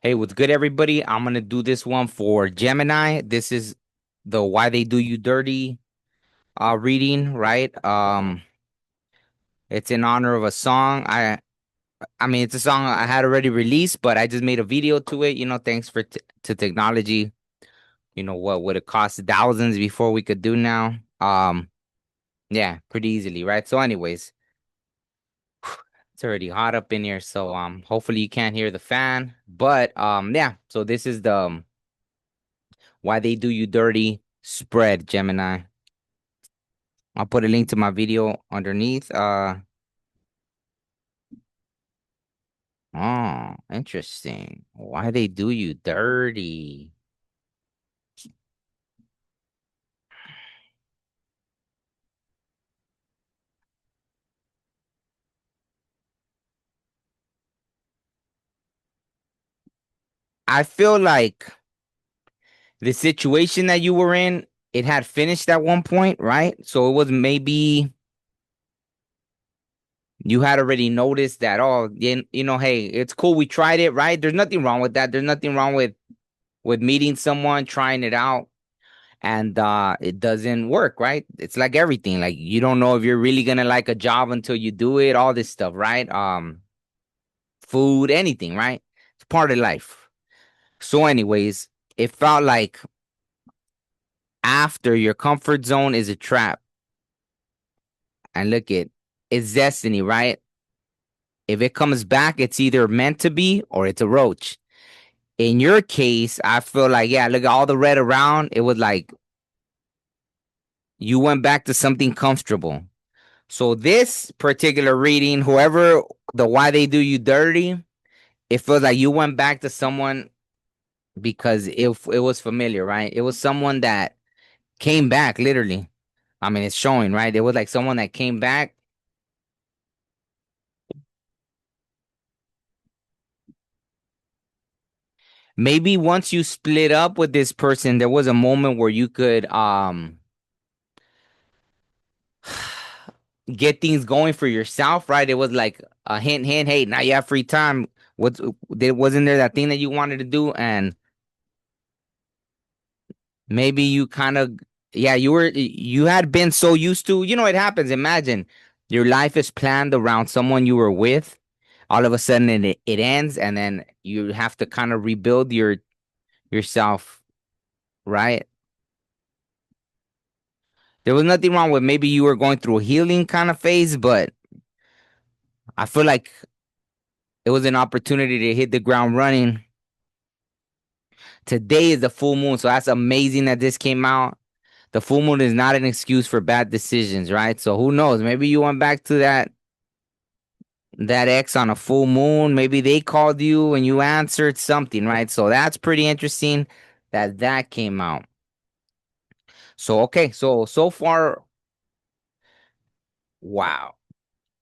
Hey, what's good, everybody? I'm gonna do this one for Gemini. This is the Why They Do You Dirty reading, right? It's in honor of a song. I mean, it's a song I had already released, but I just made a video to it. Thanks for t to technology. What would it cost thousands before we could do now? Yeah, pretty easily, right? So, anyways, it's already hot up in here, so hopefully you can't hear the fan. But yeah. So this is the Why They Do You Dirty spread, Gemini. I'll put a link to my video underneath. Oh, interesting. Why they do you dirty? I feel like the situation that you were in, it had finished at one point, right? So it was maybe you had already noticed that, oh, hey, it's cool. We tried it, right? There's nothing wrong with that. There's nothing wrong with meeting someone, trying it out, and it doesn't work, right? It's like everything. Like you don't know if you're really gonna like a job until you do it, all this stuff, right? Food, anything, right? It's part of life. So, anyways, it felt like after your comfort zone is a trap. And look it's destiny, right? If it comes back, it's either meant to be or it's a roach. In your case, I feel like, yeah, look at all the red around. It was like you went back to something comfortable. So this particular reading, whoever the Why They Do You Dirty, it feels like you went back to someone because it was familiar, right? It was someone that came back literally. I mean, it's showing, right? It was like someone that came back. Maybe once you split up with this person, there was a moment where you could get things going for yourself, right? It was like a hint, hint, hey, now you have free time. What there wasn't there that thing that you wanted to do, and maybe you kind of, yeah, you had been so used to, it happens. Imagine your life is planned around someone you were with. All of a sudden it ends, and then you have to kind of rebuild yourself, right? There was nothing wrong with maybe you were going through a healing kind of phase, but I feel like it was an opportunity to hit the ground running. Today is the full moon, so that's amazing that this came out. The full moon is not an excuse for bad decisions, right? So who knows? Maybe you went back to that ex on a full moon. Maybe they called you and you answered something, right? So that's pretty interesting that came out. So okay, so far, wow.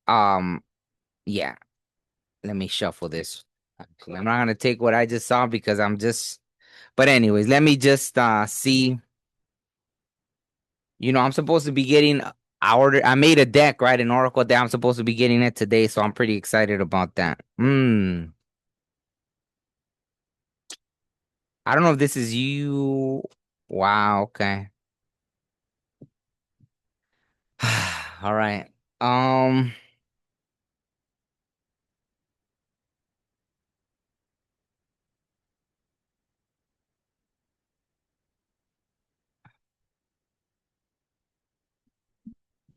Um, yeah. Let me shuffle this. I'm not gonna take what I just saw because I'm just. But anyways, let me just see. I'm supposed to be getting. I made a deck, right? An oracle deck. I'm supposed to be getting it today, so I'm pretty excited about that. I don't know if this is you. Wow. Okay. All right. Um.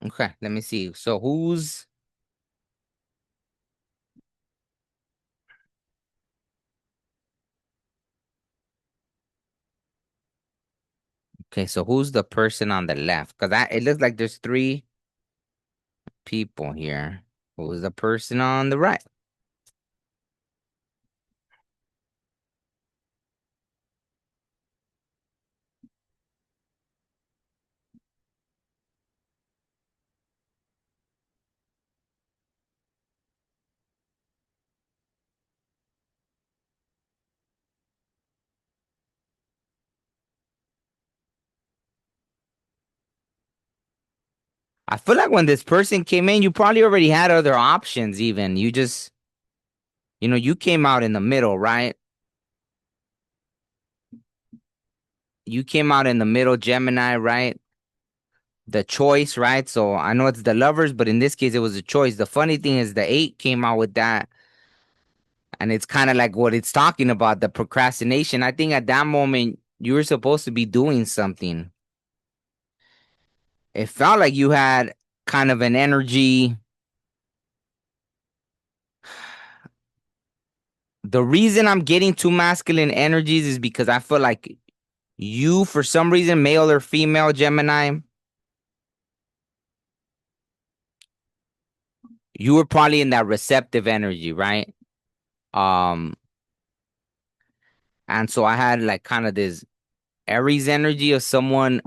Okay. Let me see. So who's okay? So who's the person on the left? Because it looks like there's three people here. Who's the person on the right? I feel like when this person came in, you probably already had other options, even. You just, you came out in the middle, right? you came out in the middle, Gemini, right? The choice, right? So I know it's the lovers, but in this case, it was a choice. The funny thing is, the eight came out with that, and it's kind of like what it's talking about, the procrastination. I think at that moment, you were supposed to be doing something. It felt like you had kind of an energy. The reason I'm getting two masculine energies is because I feel like you, for some reason, male or female, Gemini, you were probably in that receptive energy, right? Um, and so I had like kind of this Aries energy of someone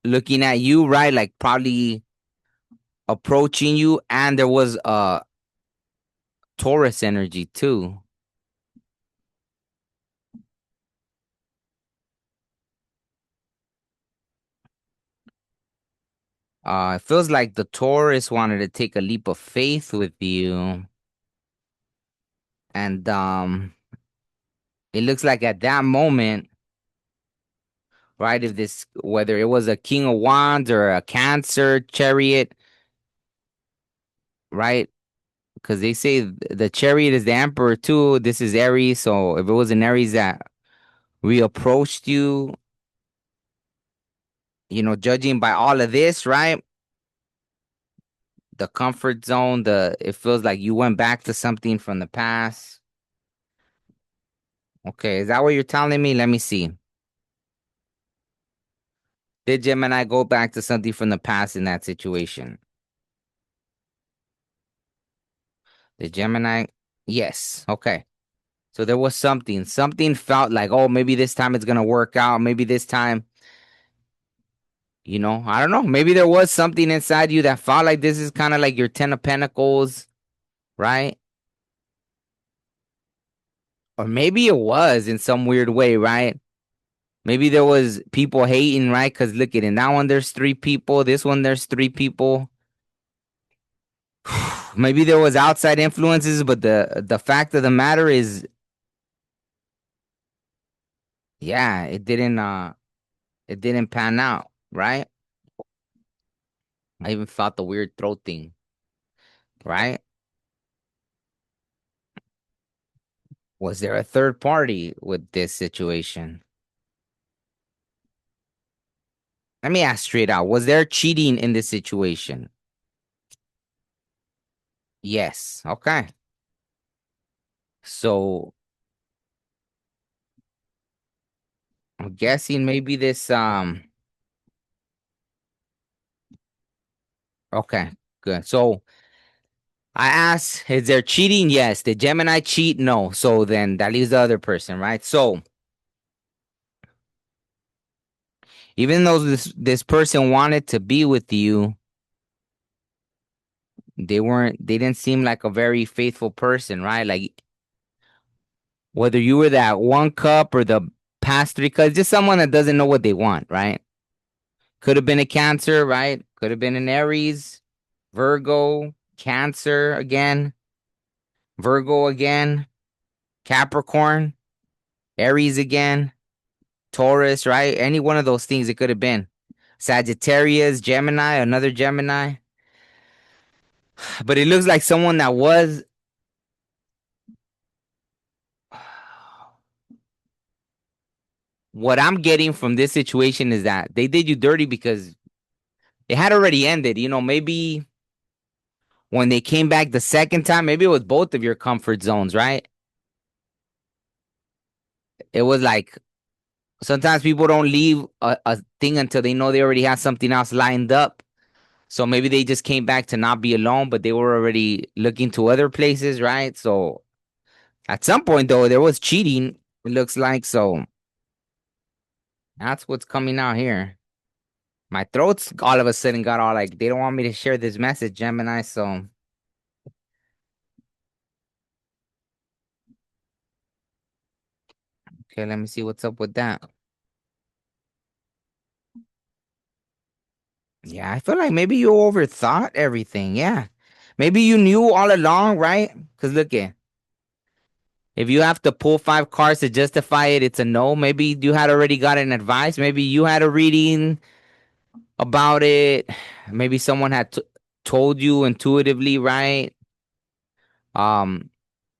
looking at you, right? Like probably approaching you, and there was Taurus energy too. It feels like the Taurus wanted to take a leap of faith with you, and it looks like at that moment, right? If this, whether it was a King of Wands or a Cancer chariot, right? Because they say the chariot is the emperor too. This is Aries, so if it was an Aries that reapproached you, judging by all of this, right? The comfort zone, it feels like you went back to something from the past. Okay, is that what you're telling me? Let me see. Did Gemini go back to something from the past in that situation? The Gemini, yes. Okay. So there was something. Something felt like, oh, maybe this time it's gonna work out. Maybe this time, I don't know. Maybe there was something inside you that felt like this is kind of like your Ten of Pentacles, right? Or maybe it was in some weird way, right? Maybe there was people hating, right? Because look at in that one, there's three people. This one, there's three people. Maybe there was outside influences, but the fact of the matter is, yeah, it didn't pan out, right? I even felt the weird throat thing, right? Was there a third party with this situation? Let me ask straight out. Was there cheating in this situation? Yes. Okay. So I'm guessing maybe this okay, good. So I asked, is there cheating? Yes. Did Gemini cheat? No. So then that leaves the other person, right? So even though this person wanted to be with you, they didn't seem like a very faithful person, right? Like whether you were that one cup or the past three cups, just someone that doesn't know what they want, right? Could have been a Cancer, right? Could have been an Aries, Virgo, Cancer again, Virgo again, Capricorn, Aries again, Taurus, right? Any one of those things it could have been. Sagittarius, Gemini, another Gemini. But it looks like someone that was what I'm getting from this situation is that they did you dirty because it had already ended. Maybe when they came back the second time, maybe it was both of your comfort zones, right? It was like sometimes people don't leave a thing until they know they already have something else lined up. So maybe they just came back to not be alone, but they were already looking to other places, right? So at some point, though, there was cheating, it looks like. So that's what's coming out here. My throat's all of a sudden got all like, they don't want me to share this message, Gemini. So, okay, let me see what's up with that. Yeah, I feel like maybe you overthought everything. Yeah. Maybe you knew all along, right? Because look at If you have to pull five cards to justify it, it's a no. Maybe you had already gotten advice. Maybe you had a reading about it. Maybe someone had told you intuitively, right? Um,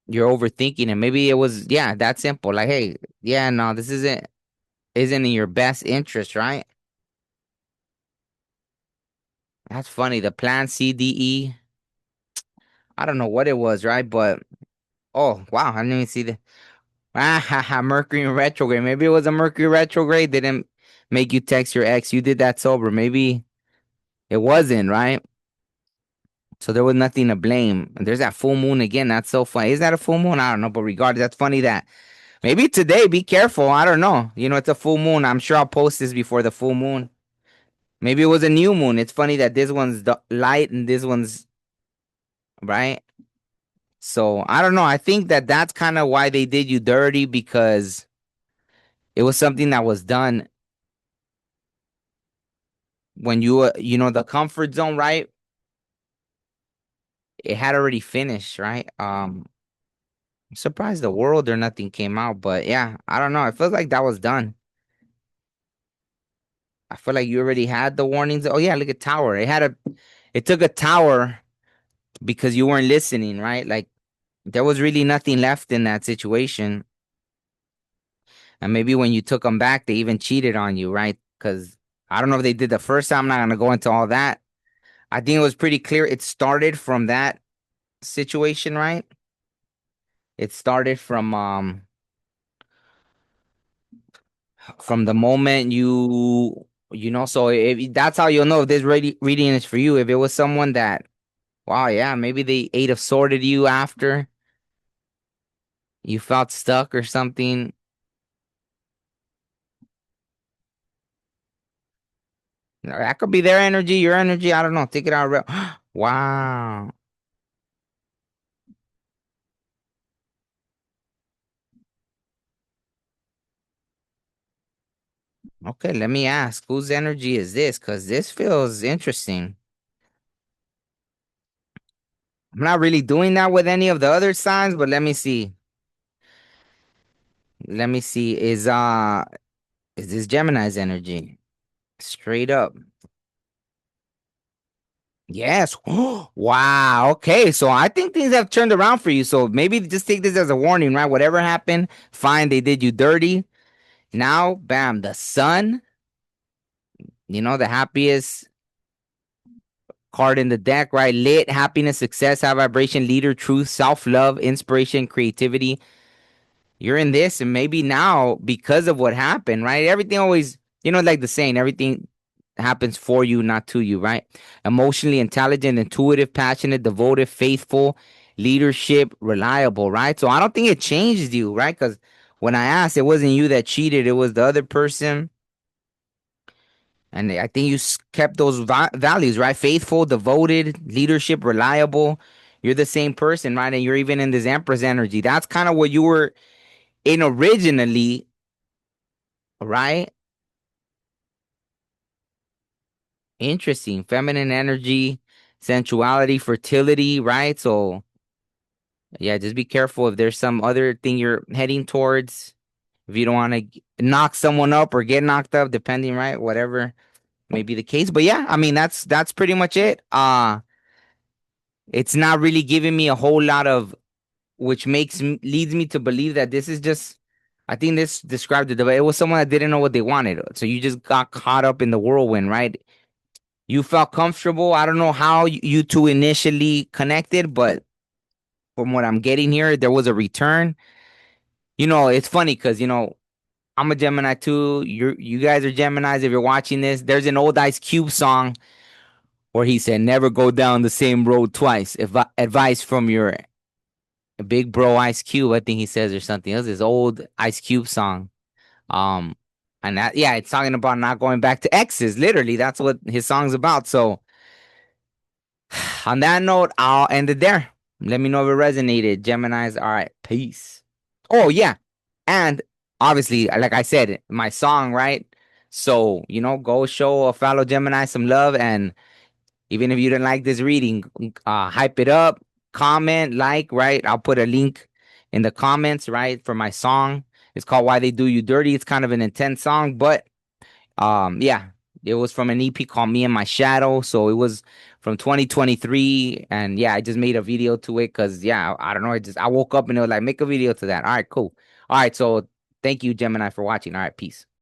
you're overthinking it. Maybe it was, yeah, that simple. Like, hey, yeah, no, this isn't in your best interest, right? That's funny. The plan C D E. I don't know what it was, right? But oh wow, I didn't even see the Mercury in retrograde. Maybe it was a Mercury retrograde. Didn't make you text your ex. You did that sober. Maybe it wasn't, right? So there was nothing to blame. And there's that full moon again. That's so funny. Is that a full moon? I don't know, but regardless, that's funny that maybe today, be careful. I don't know. It's a full moon. I'm sure I'll post this before the full moon. Maybe it was a new moon. It's funny that this one's light and this one's right. So I don't know. I think that that's kind of why they did you dirty because it was something that was done when the comfort zone, right? It had already finished, right? I'm surprised the world or nothing came out, but yeah, I don't know. It feels like that was done. I feel like you already had the warnings. Oh yeah, look at tower. It took a tower because you weren't listening, right? Like there was really nothing left in that situation. And maybe when you took them back, they even cheated on you, right? Because I don't know if they did the first time. I'm not gonna go into all that. I think it was pretty clear. It started from that situation, right? It started from the moment so if that's how you'll know if this reading is for you. If it was someone that, wow, yeah, maybe they ate of sorted you after you felt stuck or something. That could be their energy, your energy. I don't know. Take it out. Wow. Okay, let me ask, whose energy is this? Because this feels interesting. I'm not really doing that with any of the other signs, but let me see. Let me see. Is this Gemini's energy? Straight up. Yes. Wow. Okay. So I think things have turned around for you. So maybe just take this as a warning, right? Whatever happened, fine, they did you dirty. Now, bam, the sun, the happiest card in the deck, right? Lit, happiness, success, high vibration, leader, truth, self love, inspiration, creativity. You're in this, and maybe now because of what happened, right? Everything always, like the saying, everything happens for you, not to you, right? Emotionally intelligent, intuitive, passionate, devoted, faithful, leadership, reliable, right? So I don't think it changed you, right? Because when I asked, it wasn't you that cheated, it was the other person. And I think you kept those values, right? Faithful, devoted, leadership, reliable. You're the same person, right? And you're even in this Empress energy. That's kind of what you were in originally, right? Interesting. Feminine energy, sensuality, fertility, right? So, yeah, just be careful if there's some other thing you're heading towards. If you don't want to knock someone up or get knocked up, depending, right? Whatever may be the case. But yeah, I mean, that's pretty much it. It's not really giving me a whole lot of, which leads me to believe that this is just, I think this described it. It was someone that didn't know what they wanted. So you just got caught up in the whirlwind, right? You felt comfortable. I don't know how you two initially connected, but from what I'm getting here, there was a return. It's funny because I'm a Gemini too. You guys are Geminis. If you're watching this, there's an old Ice Cube song where he said, "Never go down the same road twice." If advice from your big bro Ice Cube, I think he says or something. It was his old Ice Cube song. Um, and that, yeah, it's talking about not going back to exes. Literally, that's what his song's about. So on that note, I'll end it there. Let me know if it resonated. Gemini's, all right, peace. Oh, yeah. And obviously, like I said, my song, right? So, go show a fellow Gemini some love. And even if you didn't like this reading, hype it up, comment, like, right? I'll put a link in the comments, right, for my song. It's called Why They Do You Dirty. It's kind of an intense song, but yeah, it was from an EP called Me and My Shadow. So it was from 2023. And yeah, I just made a video to it because yeah, I don't know. I woke up and it was like, make a video to that. All right, cool. All right, so thank you, Gemini, for watching. All right, peace.